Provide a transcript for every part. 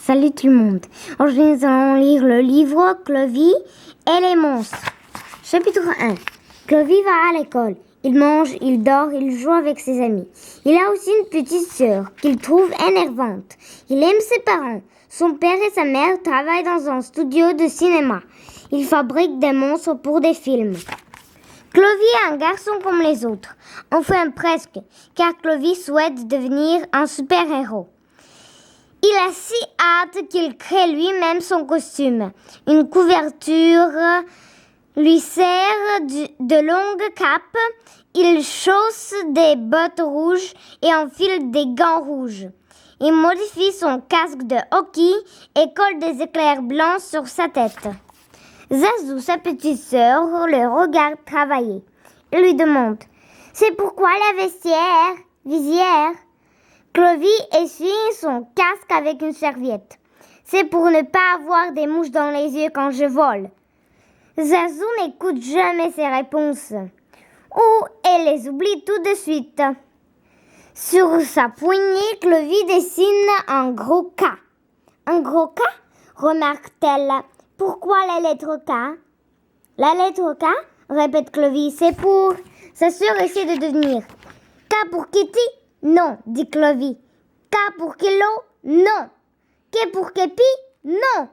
Salut tout le monde. Aujourd'hui, nous allons lire le livre Clovy et les monstres. Chapitre 1. Clovy va à l'école. Il mange, il dort, il joue avec ses amis. Il a aussi une petite sœur qu'il trouve énervante. Il aime ses parents. Son père et sa mère travaillent dans un studio de cinéma. Ils fabriquent des monstres pour des films. Clovy est un garçon comme les autres. Enfin presque, car Clovy souhaite devenir un super-héros. Il a si hâte qu'il crée lui-même son costume. Une couverture lui sert de longue cape. Il chausse des bottes rouges et enfile des gants rouges. Il modifie son casque de hockey et colle des éclairs blancs sur sa tête. Zazou, sa petite sœur, le regarde travailler. Il lui demande « C'est pourquoi la visière ?» Clovy essuie son casque avec une serviette. « C'est pour ne pas avoir des mouches dans les yeux quand je vole. » Zazou n'écoute jamais ses réponses. Ou elle les oublie tout de suite. Sur sa poignée, Clovy dessine un gros K. « Un gros K ?» remarque-t-elle. « Pourquoi la lettre K ?»« La lettre K ?» répète Clovy. « C'est pour... » Sa sœur essaie de devenir. « K pour Kitty ?» « Non, dit Clovy. « K pour Kilo ?» « Non. »« K pour Képi ?» « Non. »«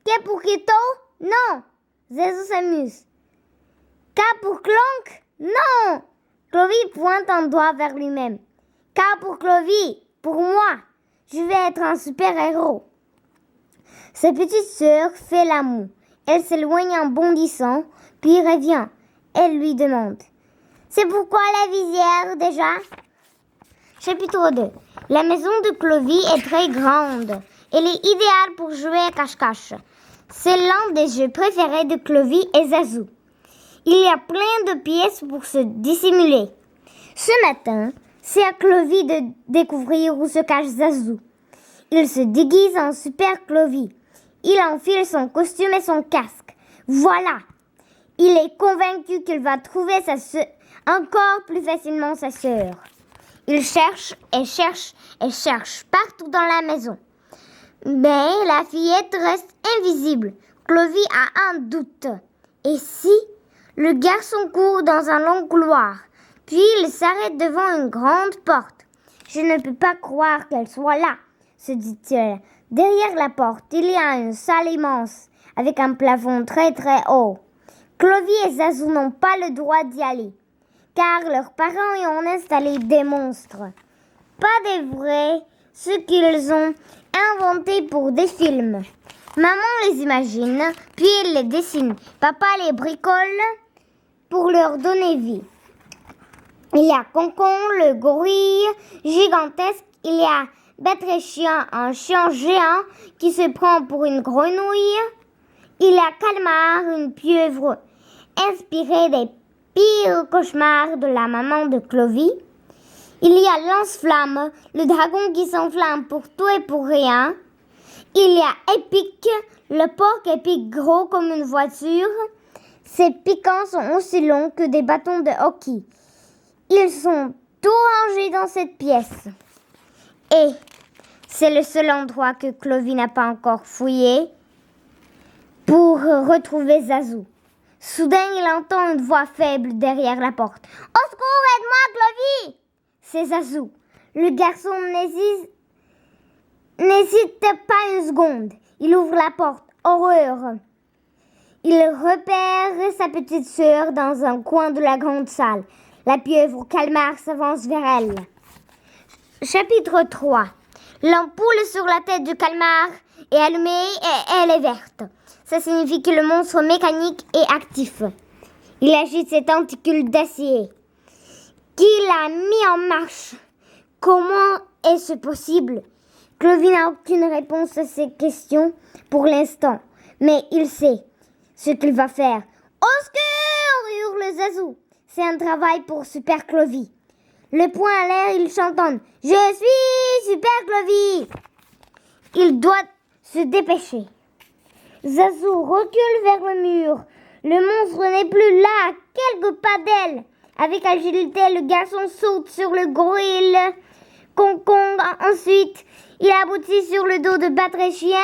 K pour Kito ?» « Non. » Zazou s'amuse. « K pour Clonk ?» « Non. » Clovy pointe un doigt vers lui-même. « K pour Clovy, pour moi. Je vais être un super-héros. » Sa petite sœur fait la moue. Elle s'éloigne en bondissant, puis revient. Elle lui demande. « C'est pourquoi la visière déjà ?» Chapitre 2. La maison de Clovy est très grande. Elle est idéale pour jouer à cache-cache. C'est l'un des jeux préférés de Clovy et Zazou. Il y a plein de pièces pour se dissimuler. Ce matin, c'est à Clovy de découvrir où se cache Zazou. Il se déguise en super Clovy. Il enfile son costume et son casque. Voilà! Il est convaincu qu'il va trouver encore plus facilement sa sœur. Il cherche et cherche et cherche partout dans la maison. Mais la fillette reste invisible. Clovy a un doute. Et si le garçon court dans un long couloir, puis il s'arrête devant une grande porte. Je ne peux pas croire qu'elle soit là, se dit-il. Derrière la porte, il y a une salle immense, avec un plafond très très haut. Clovy et Zazou n'ont pas le droit d'y aller, car leurs parents y ont installé des monstres. Pas des vrais, ceux qu'ils ont inventés pour des films. Maman les imagine, puis elle les dessine. Papa les bricole pour leur donner vie. Il y a Concon, le gorille gigantesque. Il y a Bête-Chien, un chien géant qui se prend pour une grenouille. Il y a Calmar, une pieuvre inspirée des pires cauchemars de la maman de Clovy. Il y a Lance-Flamme, le dragon qui s'enflamme pour tout et pour rien. Il y a Épic, le porc épic gros comme une voiture. Ses piquants sont aussi longs que des bâtons de hockey. Ils sont tout rangés dans cette pièce. Et c'est le seul endroit que Clovy n'a pas encore fouillé pour retrouver Zazou. Soudain, il entend une voix faible derrière la porte. « Au secours, aide-moi, Clovy !» C'est Zazou. Le garçon n'hésite pas une seconde. Il ouvre la porte. Horreur! Il repère sa petite sœur dans un coin de la grande salle. La pieuvre Calmar s'avance vers elle. Chapitre 3. L'ampoule sur la tête du Calmar est allumée et elle est verte. Ça signifie que le monstre mécanique est actif. Il agite ses tentacules d'acier qu'il a mis en marche. Comment est-ce possible? Clovy n'a aucune réponse à ces questions pour l'instant, mais il sait ce qu'il va faire. « Au secours !» hurle Zazou. C'est un travail pour Super Clovy. Le poing à l'air, il chantonne. « Je suis Super Clovy !» Il doit se dépêcher. Zazou recule vers le mur. Le monstre n'est plus là, à quelques pas d'elle. Avec agilité, le garçon saute sur le gorille. Concon, ensuite, Il aboutit sur le dos de Batrachien,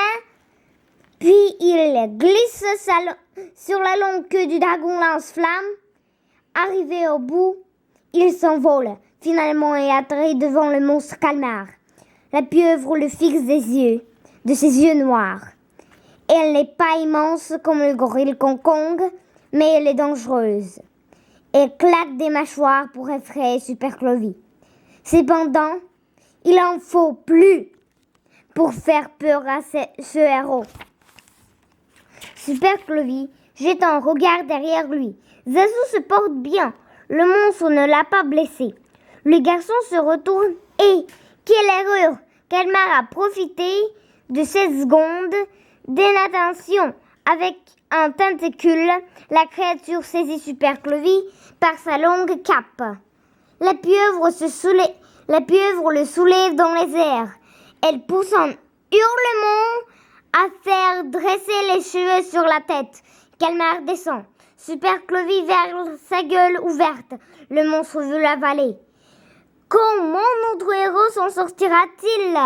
puis il glisse sur la longue queue du dragon lance-flamme. Arrivé au bout, il s'envole, finalement et atterrit devant le monstre calmar. La pieuvre le fixe de ses yeux noirs. Elle n'est pas immense comme le gorille Kong Kong, mais elle est dangereuse. Elle claque des mâchoires pour effrayer Super Clovy. Cependant, il en faut plus pour faire peur à ce héros. Super Clovy jette un regard derrière lui. Zazu se porte bien. Le monstre ne l'a pas blessé. Le garçon se retourne et, quelle erreur! Calmar a profité de cette seconde d'inattention. Avec un tentacule, la créature saisit Super Clovy par sa longue cape. La pieuvre le soulève dans les airs. Elle pousse un hurlement à faire dresser les cheveux sur la tête. Calmar descend. Super Clovy vers sa gueule ouverte. Le monstre veut l'avaler. Comment notre héros s'en sortira-t-il?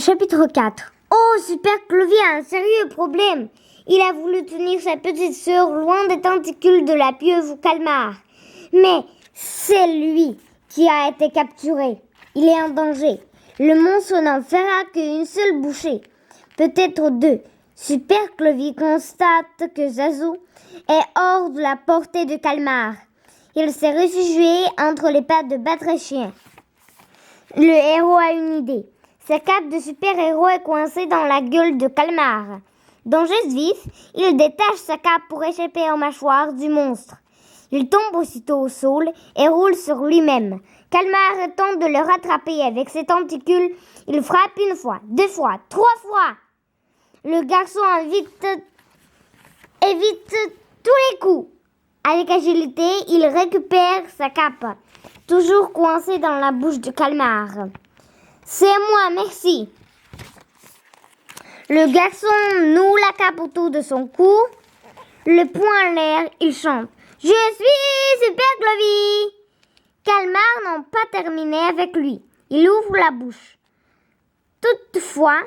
Chapitre 4. Oh, Super Clovy a un sérieux problème. Il a voulu tenir sa petite sœur loin des tentacules de la pieuvre Calmar. Mais c'est lui qui a été capturé. Il est en danger. Le monstre n'en fera qu'une seule bouchée. Peut-être deux. Super Clovy constate que Zazu est hors de la portée de Calmar. Il s'est réfugié entre les pattes de Batrachien. Le héros a une idée. Sa cape de super-héros est coincée dans la gueule de Calmar. D'un geste vif, il détache sa cape pour échapper aux mâchoires du monstre. Il tombe aussitôt au sol et roule sur lui-même. Calmar tente de le rattraper avec ses tentacules. Il frappe une fois, deux fois, trois fois. Le garçon évite tous les coups. Avec agilité, il récupère sa cape, toujours coincée dans la bouche de Calmar. C'est moi, merci. Le garçon noue la cape autour de son cou. Le poing en l'air, il chante. Je suis Super Clovy. Calmar n'a pas terminé avec lui. Il ouvre la bouche. Toutefois,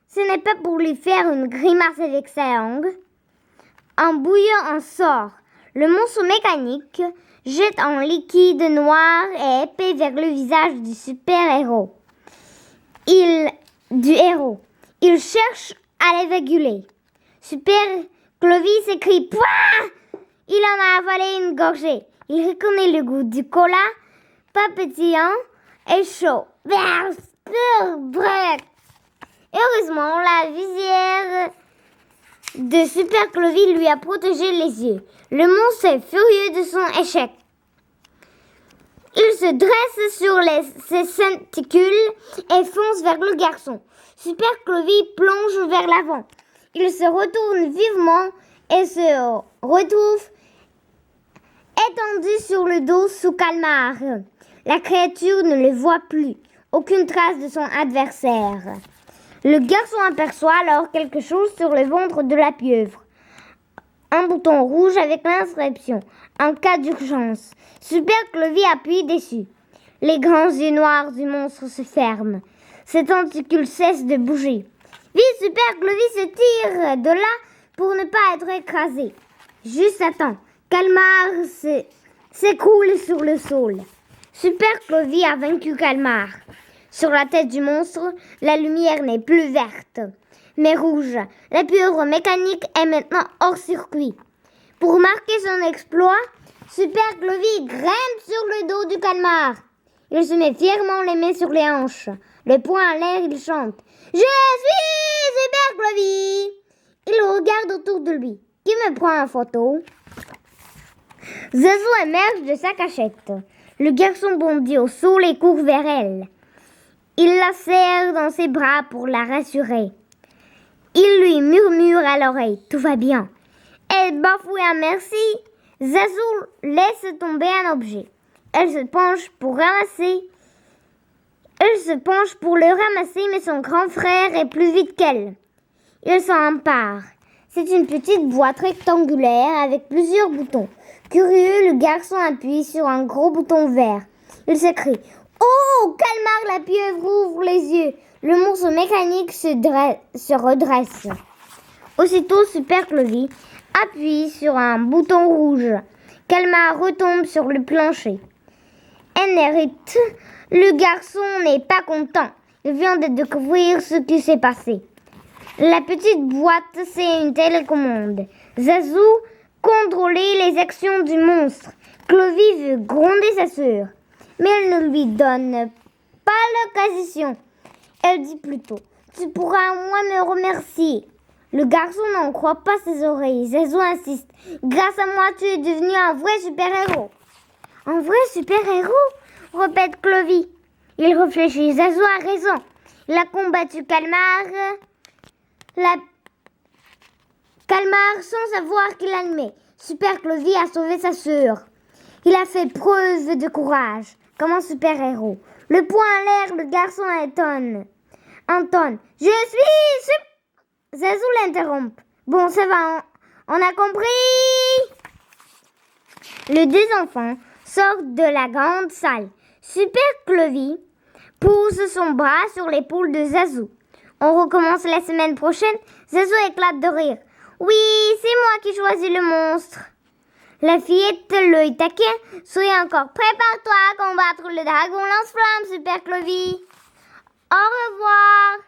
ce n'est pas pour lui faire une grimace avec sa langue. Un bouillon en sort. Le monstre mécanique jette un liquide noir et épais vers le visage du super-héros. Il cherche à l'évacuer. Super Clovy s'écrie « Pouah !» Il en a avalé une gorgée. Il reconnaît le goût du cola, pas pétillant et chaud. Heureusement, la visière de Super Clovy lui a protégé les yeux. Le monstre est furieux de son échec. Il se dresse sur ses tentacules et fonce vers le garçon. Super Clovy plonge vers l'avant. Il se retourne vivement et se retrouve étendu sur le dos sous Calmar. La créature ne le voit plus. Aucune trace de son adversaire. Le garçon aperçoit alors quelque chose sur le ventre de la pieuvre. Un bouton rouge avec l'inscription « En cas d'urgence ». Super Clovy appuie dessus. Les grands yeux noirs du monstre se ferment. Ses tentacules cessent de bouger. Vite, Super Clovy se tire de là pour ne pas être écrasé. Juste à temps. Calmar s'écroule sur le sol. Super Clovy a vaincu Calmar. Sur la tête du monstre, la lumière n'est plus verte, mais rouge. La pieuvre mécanique est maintenant hors circuit. Pour marquer son exploit, Super Clovy grimpe sur le dos du Calmar. Il se met fièrement les mains sur les hanches. Le poing en l'air, il chante « Je suis Super Clovy !» Il regarde autour de lui. Qui me prend en photo? Zazu émerge de sa cachette. Le garçon bondit au sol et court vers elle. Il la serre dans ses bras pour la rassurer. Il lui murmure à l'oreille « Tout va bien ». Elle bafoue un merci. Zazu laisse tomber un objet. Elle se penche pour le ramasser, mais son grand frère est plus vite qu'elle. Il s'en empare. C'est une petite boîte rectangulaire avec plusieurs boutons. Curieux, le garçon appuie sur un gros bouton vert. Il s'écrie « Oh, Calmar, la pieuvre ouvre les yeux. Le monstre mécanique se redresse. Aussitôt, Super Clovy appuie sur un bouton rouge. Calmar retombe sur le plancher. Énerite, le garçon n'est pas content. Il vient de découvrir ce qui s'est passé. La petite boîte, c'est une télécommande. Zazou contrôler les actions du monstre. Clovy veut gronder sa sœur, mais elle ne lui donne pas l'occasion. Elle dit plutôt « Tu pourras au moins me remercier ». Le garçon n'en croit pas ses oreilles. Zazou insiste « Grâce à moi, tu es devenu un vrai super-héros ». « Un vrai super-héros ?» répète Clovy. Il réfléchit. Zazou a raison. Il a combattu Calmar sans savoir qu'il admet. Super Clovy a sauvé sa sœur. Il a fait preuve de courage, comme un super-héros. Le poing en l'air, le garçon entonne. Je suis Zazou l'interrompt. Bon, ça va, on a compris. Les deux enfants sortent de la grande salle. Super Clovy pose son bras sur l'épaule de Zazou. On recommence la semaine prochaine. Zazou éclate de rire. Oui, c'est moi qui choisis le monstre. La fillette, l'œil taquin, sourit encore. Prépare-toi à combattre le dragon lance-flamme, Super Clovy. Au revoir.